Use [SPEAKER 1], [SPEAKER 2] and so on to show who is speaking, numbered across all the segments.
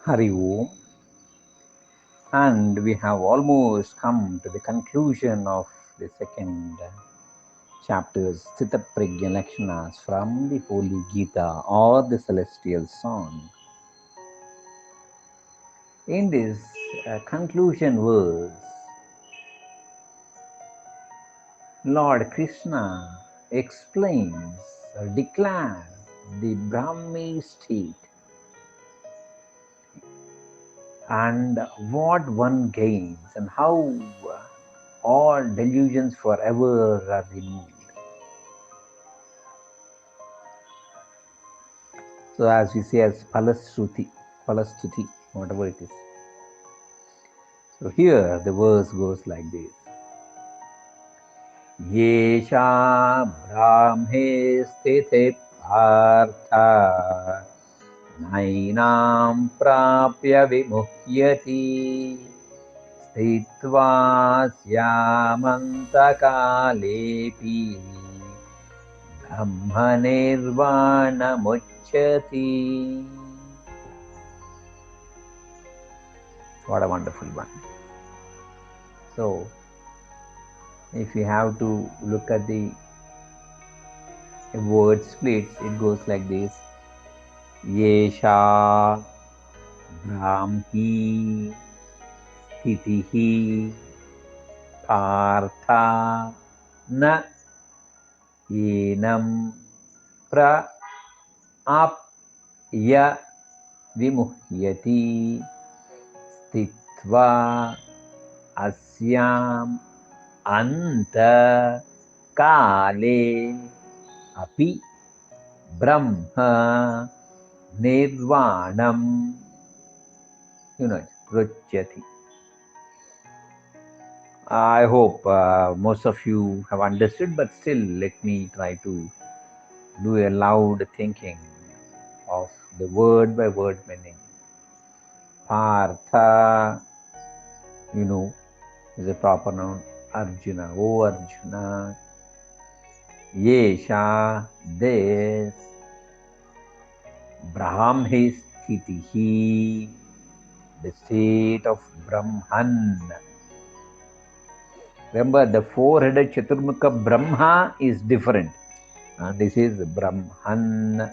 [SPEAKER 1] Hari Om, and we have almost come to the conclusion of the second chapters, Stitapragya Lakshanas from the Holy Gita or the Celestial Song. In this conclusion verse, Lord Krishna explains or declares the Brahmi state and what one gains and how all delusions forever are removed. So as we say as Palastuti, whatever it is. So here the verse goes like this. Yesha brahme sthite partha nainam prapya vimuhyati sthitva syamantakaalepi brahmanirvanamuchyati. What a wonderful one. So, if you have to look at the word splits, it goes like this. Yesha Brahmi Sthitihi Partha Na Enam Pra Apya Vimuhyati Sthitva Asyam Anta Kale Api Brahma Nirvanam Ruchyati. I hope most of you have understood, but still let me try to do a loud thinking of the word by word meaning. Partha, is a proper noun. Arjuna, O Arjuna. Yesha, this. Brahmi sthitihi, the state of Brahman. Remember, the four-headed Chaturmukha Brahma is different. And this is Brahman.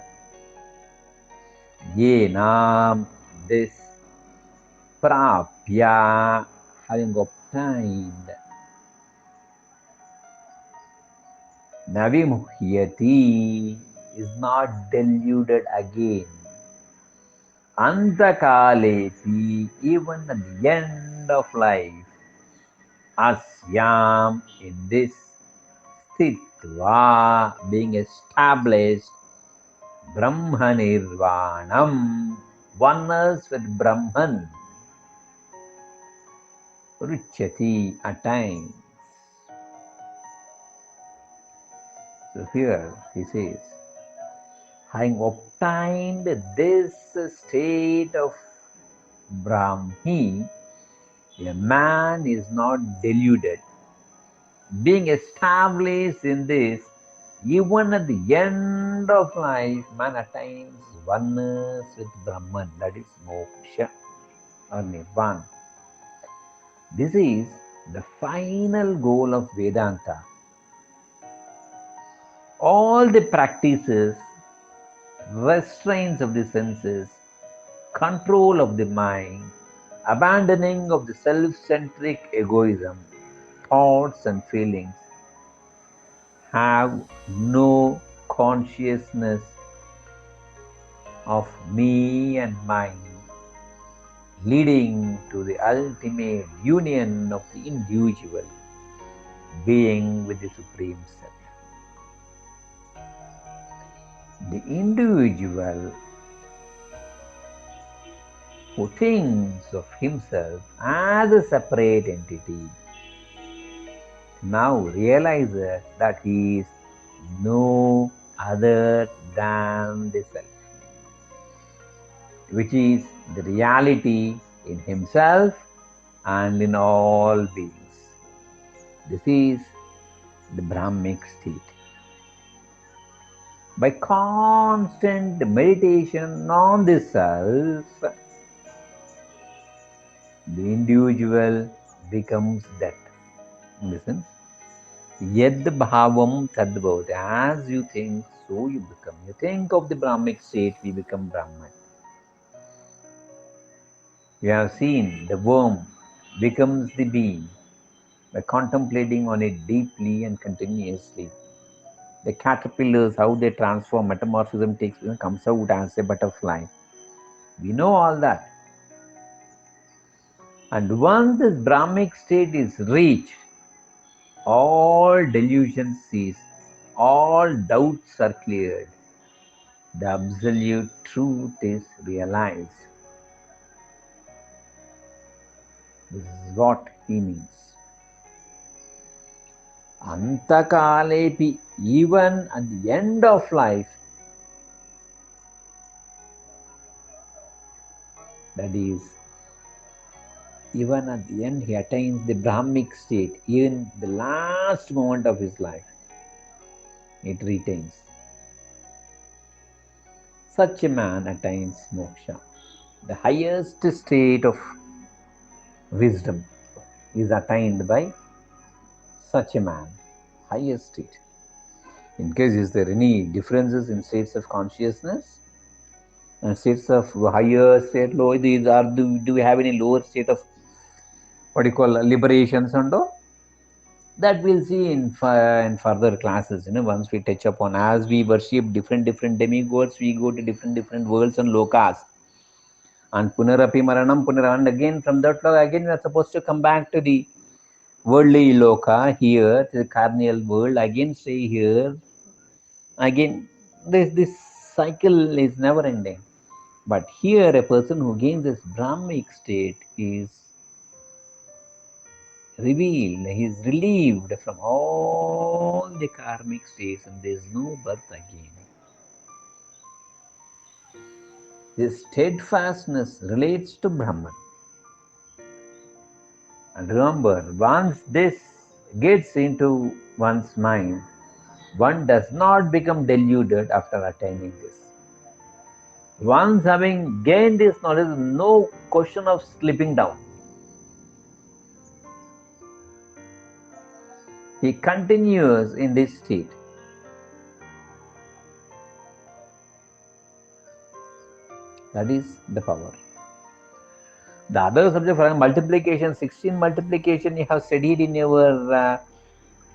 [SPEAKER 1] Yenam, this. Prapya, having obtained. Navimuhyati, is not deluded again. Antakalepi, even at the end of life. Asyam, in this. Sthitva, being established. Brahmanirvanam, oneness with Brahman. Ruchyati, attains. So here he says, having obtained this state of Brahmi, a man is not deluded. Being established in this, even at the end of life, man attains oneness with Brahman, that is moksha or nirvana. This is the final goal of Vedanta. All the practices, restraints of the senses, control of the mind, abandoning of the self-centric egoism, thoughts and feelings, have no consciousness of me and mine, leading to the ultimate union of the individual being with the Supreme Self. The individual who thinks of himself as a separate entity now realizes that he is no other than the Self, which is the reality in himself and in all beings. This is the Brahmic state. By constant meditation on the Self, the individual becomes that. In the sense, yed bhavam tad bhavati. As you think, so you become. You think of the Brahmic state, we become Brahman. You have seen the worm becomes the bee by contemplating on it deeply and continuously. The caterpillars, how they transform, metamorphism takes, comes out as a butterfly. We know all that. And once this Brahmic state is reached, all delusions cease, all doubts are cleared, the absolute truth is realized. This is what he means. Antakalepi, even at the end of life, that is, even at the end, he attains the Brahmic state, even the last moment of his life, it retains. Such a man attains moksha. The highest state of wisdom is attained by such a man, highest state. In case, is there any differences in states of consciousness and states of higher state, low? These are, do we have any lower state of what you call liberations and all? That we'll see in further classes. Once we touch upon, as we worship different demigods, we go to different worlds and lokas. And punarapi maranam and again from that loka, again we are supposed to come back to the worldly loka here, to the carnal world, again stay here. Again, this cycle is never ending. But here, a person who gains this Brahmic state is revealed, he is relieved from all the karmic states, and there is no birth again. This steadfastness relates to Brahman. And remember, once this gets into one's mind, one does not become deluded after attaining this. Once having gained this knowledge, no question of slipping down. He continues in this state. That is the power. The other subject, for multiplication, 16 multiplication, you have studied in your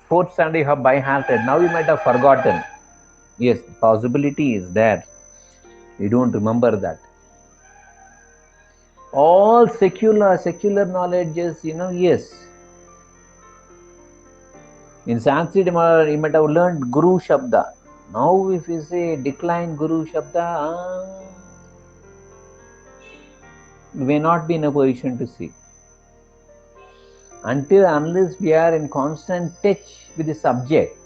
[SPEAKER 1] fourth standard, you have by hearted. Now you might have forgotten. Yes, possibility is there. You don't remember that. All secular knowledges, yes. In Sanskrit, you might have learned Guru Shabda. Now, if you say decline Guru Shabda, you may not be in a position to see. Unless we are in constant touch with the subject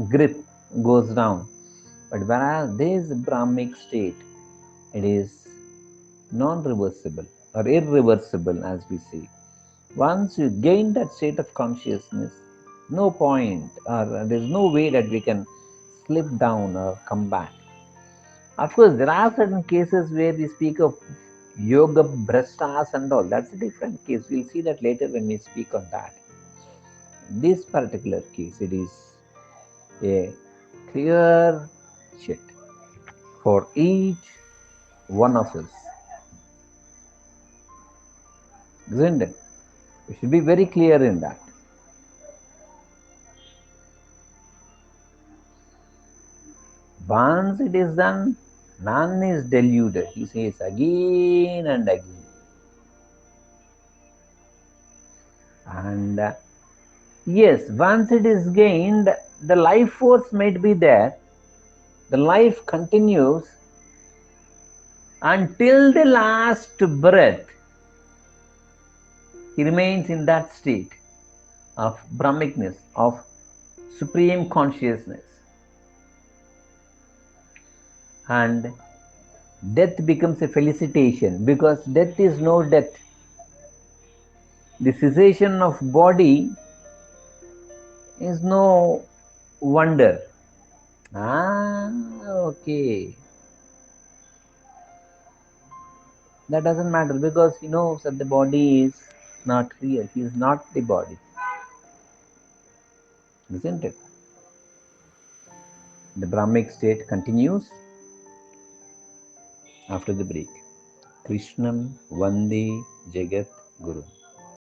[SPEAKER 1] grip goes down. But whereas this Brahmic state, it is non-reversible or irreversible, as we say. Once you gain that state of consciousness, no point or there's no way that we can slip down or come back. Of course, there are certain cases where we speak of yoga brastas and all. That's a different case. We'll see that later when we speak on that. In this particular case, it is a clear shit for each one of us. Isn't it? We should be very clear in that. Once it is done, none is deluded. He says again and again. And yes, once it is gained, the life force might be there. The life continues until the last breath. He remains in that state of Brahmicness, of supreme consciousness. And death becomes a felicitation, because death is no death. The cessation of body is no wonder. Okay. That doesn't matter because he knows that the body is not real. He is not the body, isn't it? The Brahmic state continues after the break. Krishnam Vande Jagat Guru.